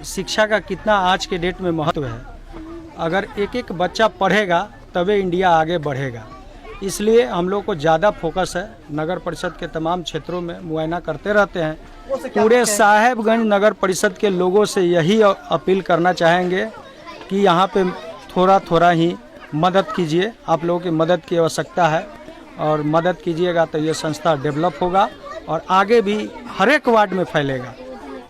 शिक्षा का कितना आज के डेट में महत्व है। अगर एक एक बच्चा पढ़ेगा तभी इंडिया आगे बढ़ेगा। इसलिए हम लोग को ज़्यादा फोकस है। नगर परिषद के तमाम क्षेत्रों में मुआयना करते रहते हैं। पूरे साहेबगंज नगर परिषद के लोगों से यही अपील करना चाहेंगे कि यहाँ पे थोड़ा थोड़ा ही मदद कीजिए। आप लोगों की मदद की आवश्यकता है और मदद कीजिएगा तो ये संस्था डेवलप होगा और आगे भी हर एक वार्ड में फैलेगा।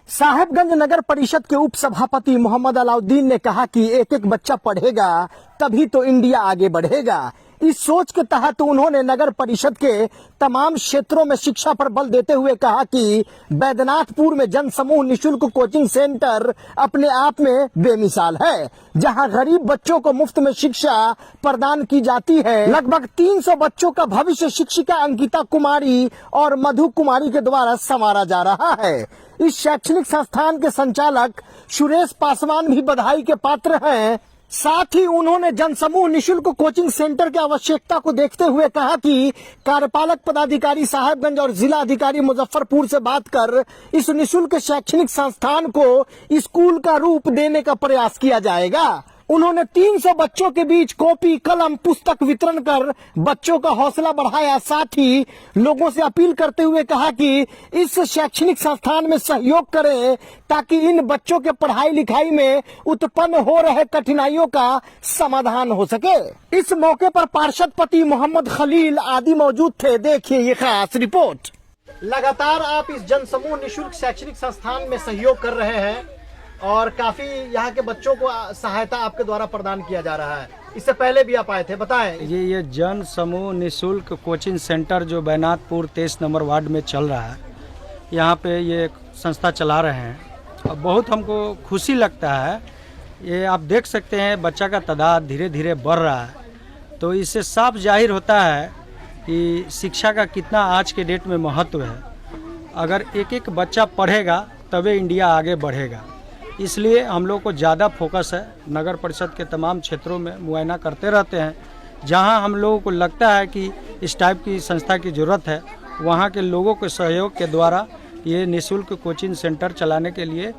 साहेबगंज नगर परिषद के उप सभापति मोहम्मद अलाउद्दीन ने कहा कि एक एक बच्चा पढ़ेगा तभी तो इंडिया आगे बढ़ेगा। इस सोच के तहत उन्होंने नगर परिषद के तमाम क्षेत्रों में शिक्षा पर बल देते हुए कहा कि बैद्यनाथपुर में जनसमूह निशुल्क कोचिंग सेंटर अपने आप में बेमिसाल है, जहां गरीब बच्चों को मुफ्त में शिक्षा प्रदान की जाती है। लगभग 300 बच्चों का भविष्य शिक्षिका अंकिता कुमारी और मधु कुमारी के द्वारा संवारा जा रहा है। इस शैक्षणिक संस्थान के संचालक सुरेश पासवान भी बधाई के पात्र हैं। साथ ही उन्होंने जनसमूह निशुल्क कोचिंग सेंटर की आवश्यकता को देखते हुए कहा कि कार्यपालक पदाधिकारी साहेबगंज और जिला अधिकारी मुजफ्फरपुर से बात कर इस निशुल्क शैक्षणिक संस्थान को स्कूल का रूप देने का प्रयास किया जाएगा। उन्होंने 300 बच्चों के बीच कॉपी कलम पुस्तक वितरण कर बच्चों का हौसला बढ़ाया। साथ ही लोगों से अपील करते हुए कहा कि इस शैक्षणिक संस्थान में सहयोग करें ताकि इन बच्चों के पढ़ाई लिखाई में उत्पन्न हो रहे कठिनाइयों का समाधान हो सके। इस मौके पर पार्षद पति मोहम्मद खलील आदि मौजूद थे। देखिए ये खास रिपोर्ट। लगातार आप इस जनसमूह निशुल्क शैक्षणिक संस्थान में सहयोग कर रहे हैं और काफी यहाँ के बच्चों को सहायता आपके द्वारा प्रदान किया जा रहा है। इससे पहले भी आप आए थे, बताएं। ये जन समूह निशुल्क कोचिंग सेंटर जो बैद्यनाथपुर 23 नंबर वार्ड में चल रहा है, यहाँ पे ये संस्था चला रहे हैं और बहुत हमको खुशी लगता है। ये आप देख सकते हैं बच्चा का तादाद धीरे धीरे बढ़ रहा है, तो इससे साफ जाहिर होता है कि शिक्षा का कितना आज के डेट में महत्व है। अगर एक एक बच्चा पढ़ेगा तभी इंडिया आगे बढ़ेगा। इसलिए हम लोग को ज़्यादा फोकस है। नगर परिषद के तमाम क्षेत्रों में मुआयना करते रहते हैं। जहां हम लोगों को लगता है कि इस टाइप की संस्था की ज़रूरत है, वहां के लोगों के सहयोग के द्वारा ये निःशुल्क कोचिंग सेंटर चलाने के लिए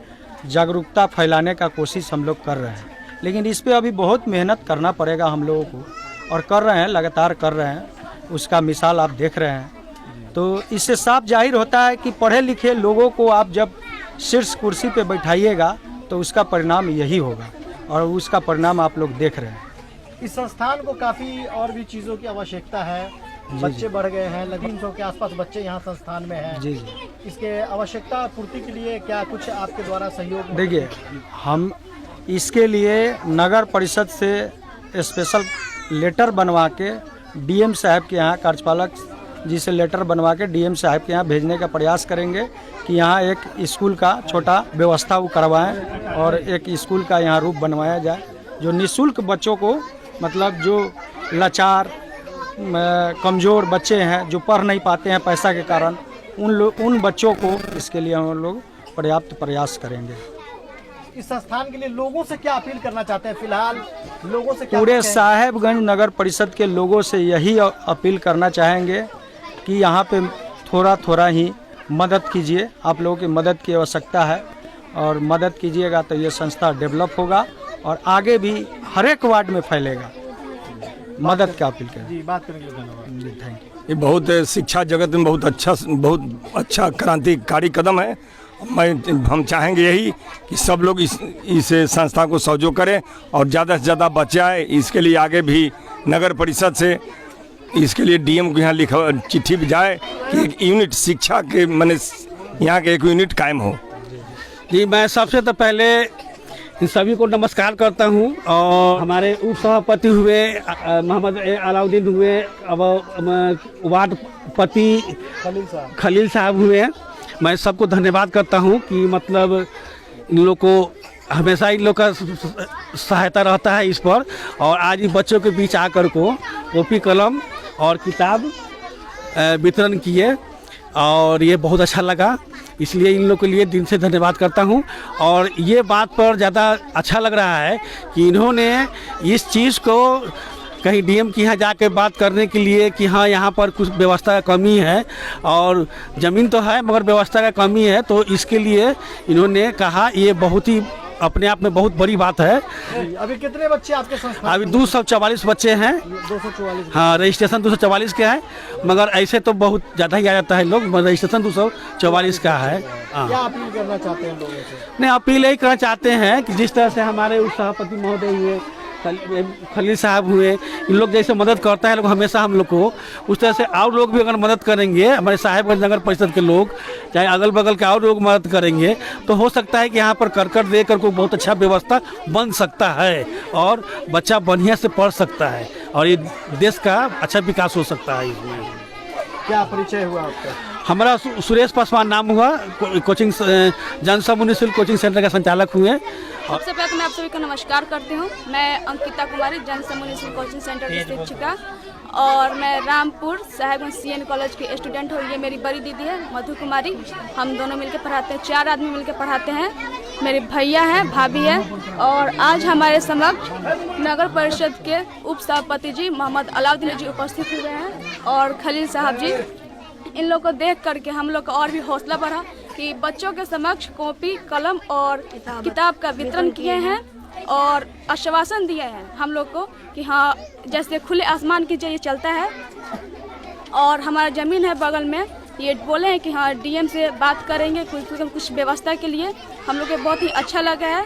जागरूकता फैलाने का कोशिश हम लोग कर रहे हैं। लेकिन इस पर अभी बहुत मेहनत करना पड़ेगा हम लोगों को, और कर रहे हैं, लगातार कर रहे हैं। उसका मिसाल आप देख रहे हैं। तो इससे साफ जाहिर होता है कि पढ़े लिखे लोगों को आप जब शीर्ष कुर्सी पे बैठाइएगा तो उसका परिणाम यही होगा, और उसका परिणाम आप लोग देख रहे हैं। इस संस्थान को काफी और भी चीजों की आवश्यकता है। बच्चे बढ़ गए हैं, लगभग 300 के आसपास बच्चे यहाँ संस्थान में हैं। जी। इसके आवश्यकता पूर्ति के लिए क्या कुछ आपके द्वारा सहयोग? देखिए, हम इसके लिए नगर परिषद से स्पेशल लेटर बनवा के डीएम साहब के यहाँ, कार्यपालक जी से लेटर बनवा के डीएम साहब के यहाँ भेजने का प्रयास करेंगे कि यहाँ एक स्कूल का छोटा व्यवस्था वो करवाएं और एक स्कूल का यहाँ रूप बनवाया जाए, जो निःशुल्क बच्चों को, मतलब जो लाचार कमज़ोर बच्चे हैं जो पढ़ नहीं पाते हैं पैसा के कारण, उन बच्चों को इसके लिए हम लोग पर्याप्त प्रयास करेंगे। इस संस्थान के लिए लोगों से क्या अपील करना चाहते हैं? फिलहाल लोगों से क्या? पूरे साहेबगंज नगर परिषद के लोगों से यही अपील करना चाहेंगे कि यहाँ पे थोड़ा थोड़ा ही मदद कीजिए। आप लोगों की मदद की आवश्यकता है और मदद कीजिएगा तो ये संस्था डेवलप होगा और आगे भी हर एक वार्ड में फैलेगा। मदद का अपील करें। जी, बात करने के लिए धन्यवाद। जी, थैंक यू। ये बहुत शिक्षा जगत में बहुत अच्छा क्रांतिकारी कदम है। हम चाहेंगे यही कि सब लोग इस संस्था को सहयोग करें और ज़्यादा से ज़्यादा बच्चे आए। इसके लिए आगे भी नगर परिषद से इसके लिए डीएम को यहाँ लिखा चिट्ठी भी जाए कि एक यूनिट शिक्षा के मैंने यहाँ के एक यूनिट कायम हो। जी, मैं सबसे तो पहले इन सभी को नमस्कार करता हूँ और हमारे उप सभापति हुए मोहम्मद अलाउद्दीन हुए, अब वार्ड पति खलील साहब हुए, मैं सबको धन्यवाद करता हूँ कि मतलब इन लोग को हमेशा इन लोग का सहायता रहता है इस पर। और आज इन बच्चों के बीच आकर को कॉपी कलम और किताब वितरण किए और ये बहुत अच्छा लगा, इसलिए इन लोग के लिए दिन से धन्यवाद करता हूं। और ये बात पर ज़्यादा अच्छा लग रहा है कि इन्होंने इस चीज़ को कहीं डीएम के यहाँ जाके बात करने के लिए कि हाँ यहाँ पर कुछ व्यवस्था का कमी है और ज़मीन तो है मगर व्यवस्था का कमी है, तो इसके लिए इन्होंने कहा। ये बहुत ही अपने आप में बहुत बड़ी बात है। अभी कितने बच्चे आपके संस्थान? अभी 244 बच्चे हैं। 244। हाँ, रजिस्ट्रेशन 244 के हैं, मगर ऐसे तो बहुत ज़्यादा ही आ जाता है लोग, रजिस्ट्रेशन 244 का है। हाँ। क्या अपील करना चाहते हैं लोगों से? नहीं, अपील यही करना चाहते हैं कि जिस तरह से हमारे उप सभापति महोदय हुए, खलील साहब हुए, इन लोग जैसे मदद करता है लोग हमेशा हम लोग को, उस तरह से और लोग भी अगर मदद करेंगे, हमारे साहेबगंज नगर परिषद के लोग, चाहे अगल बगल के और लोग मदद करेंगे, तो हो सकता है कि यहाँ पर करकट दे कर को बहुत अच्छा व्यवस्था बन सकता है और बच्चा बढ़िया से पढ़ सकता है और ये देश का अच्छा विकास हो सकता है। इसमें क्या परिचय हुआ आपका? हमारा सुरेश पासवान नाम हुआ, कोचिंग जनसमूह निःशुल्क कोचिंग सेंटर का संचालक हुए। सबसे पहले तो मैं आप सभी को नमस्कार करती हूँ। मैं अंकिता कुमारी, जनसमूह निःशुल्क कोचिंग सेंटर की शिक्षिका, और मैं रामपुर साहेबगंज CN कॉलेज की स्टूडेंट हूँ। ये मेरी बड़ी दीदी है मधु कुमारी, हम दोनों मिलकर पढ़ाते हैं, 4 आदमी मिलकर पढ़ाते हैं। मेरे भैया हैं, भाभी है, और आज हमारे समक्ष नगर परिषद के उप सभापति जी मोहम्मद अलाउद्दीन जी उपस्थित हुए हैं और खलील साहब जी। इन लोग को देख करके हम लोग का और भी हौसला बढ़ा कि बच्चों के समक्ष कॉपी, कलम और किताब का वितरण किए हैं और आश्वासन दिए हैं हम लोग को कि हाँ, जैसे खुले आसमान की जरिए चलता है। और हमारा ज़मीन है बगल में, ये बोले हैं कि हाँ DM से बात करेंगे कुछ व्यवस्था के लिए। हम लोग को बहुत ही अच्छा लगा है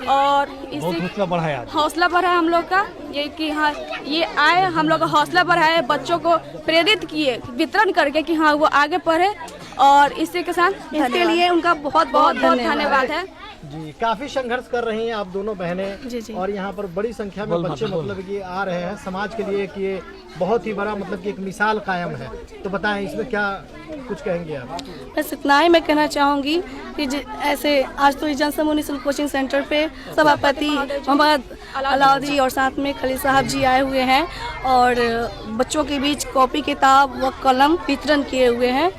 और इससे हौसला बढ़ा हम लोग का, ये कि हाँ ये आए, हम लोग का हौसला बढ़ाए, बच्चों को प्रेरित किए वितरण करके कि हाँ वो आगे पढ़े, और इसी के साथ इसके लिए उनका बहुत बहुत धन्यवाद है। जी, काफी संघर्ष कर रही हैं आप दोनों बहनें। जी, जी। और यहाँ पर बड़ी संख्या में बच्चे मतलब कि आ रहे हैं समाज के लिए, कि ये बहुत ही बड़ा मतलब कि एक मिसाल कायम है। तो बताएं इसमें क्या कुछ कहेंगे आप? बस इतना ही मैं कहना चाहूँगी कि ऐसे आज तो जनसमूह निःशुल्क कोचिंग सेंटर पे सभापति मोहम्मद अलाउद्दीन और साथ में खलील साहब जी आए हुए हैं और बच्चों के बीच कॉपी, किताब व कलम वितरण किए हुए हैं।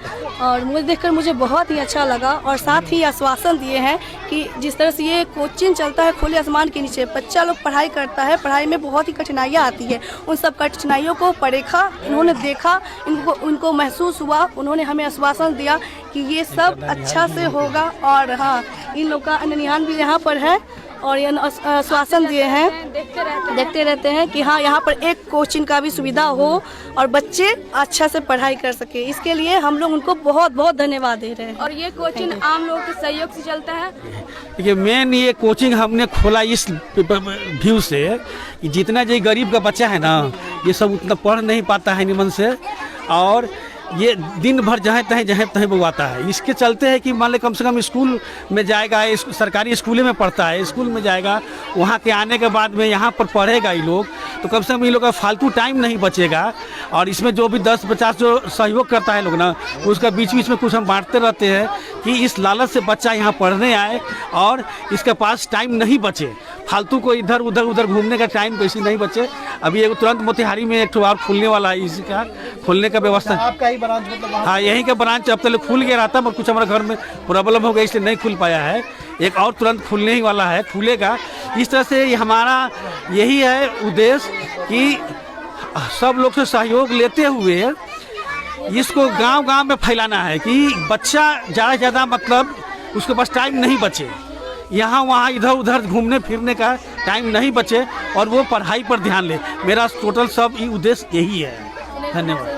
और मुझे देखकर मुझे बहुत ही अच्छा लगा और साथ ही आश्वासन दिए हैं कि जिस तरह से ये कोचिंग चलता है खुले आसमान के नीचे, बच्चा लोग पढ़ाई करता है, पढ़ाई में बहुत ही कठिनाइयाँ आती है, उन सब कठिनाइयों को परेखा, इन्होंने देखा, उनको महसूस हुआ, उन्होंने हमें आश्वासन दिया कि ये सब अच्छा से होगा। और हाँ, इन लोग का निहान भी यहाँ पर है और ये आश्वासन दिए हैं, देखते रहते हैं कि हाँ यहाँ पर एक कोचिंग का भी सुविधा हो और बच्चे अच्छा से पढ़ाई कर सके। इसके लिए हम लोग उनको बहुत बहुत धन्यवाद दे रहे हैं। और ये कोचिंग आम लोगों के सहयोग से चलता है। देखिए, मेन ये कोचिंग हमने खोला इस व्यू से कि जितना जो गरीब का बच्चा है ना, ये सब उतना पढ़ नहीं पाता है निमन से, और ये दिन भर जहाँ तहीं वो आता है। इसके चलते है कि मान ले कम से कम स्कूल में जाएगा, सरकारी स्कूल में पढ़ता है, स्कूल में जाएगा, वहाँ के आने के बाद में यहाँ पर पढ़ेगा ये लोग, तो कम से कम ये लोग का फालतू टाइम नहीं बचेगा। और इसमें जो भी 10-50 जो सहयोग करता है लोग ना, उसका बीच बीच में कुछ हम बांटते रहते हैं कि इस लालच से बच्चा यहाँ पढ़ने आए और इसके पास टाइम नहीं बचे, फालतू को इधर उधर घूमने का टाइम वैसे नहीं बचे। अभी एक तुरंत मोतिहारी में एक और खुलने वाला है, इसका खोलने का व्यवस्था। आपका ही ब्रांच मतलब? हाँ, यहीं का ब्रांच अब तक खुल गया रहता, पर कुछ हमारे घर में प्रॉब्लम हो गई इसलिए नहीं खुल पाया है। एक और तुरंत खुलने ही वाला है, खुलेगा। इस तरह से हमारा यही है उद्देश्य कि सब लोग से सहयोग लेते हुए इसको गांव-गांव में फैलाना है कि बच्चा ज़्यादा से ज़्यादा मतलब उसके पास टाइम नहीं बचे, यहाँ वहाँ इधर उधर घूमने फिरने का टाइम नहीं बचे और वो पढ़ाई पर ध्यान ले। मेरा टोटल सब उद्देश्य यही है। धन्यवाद।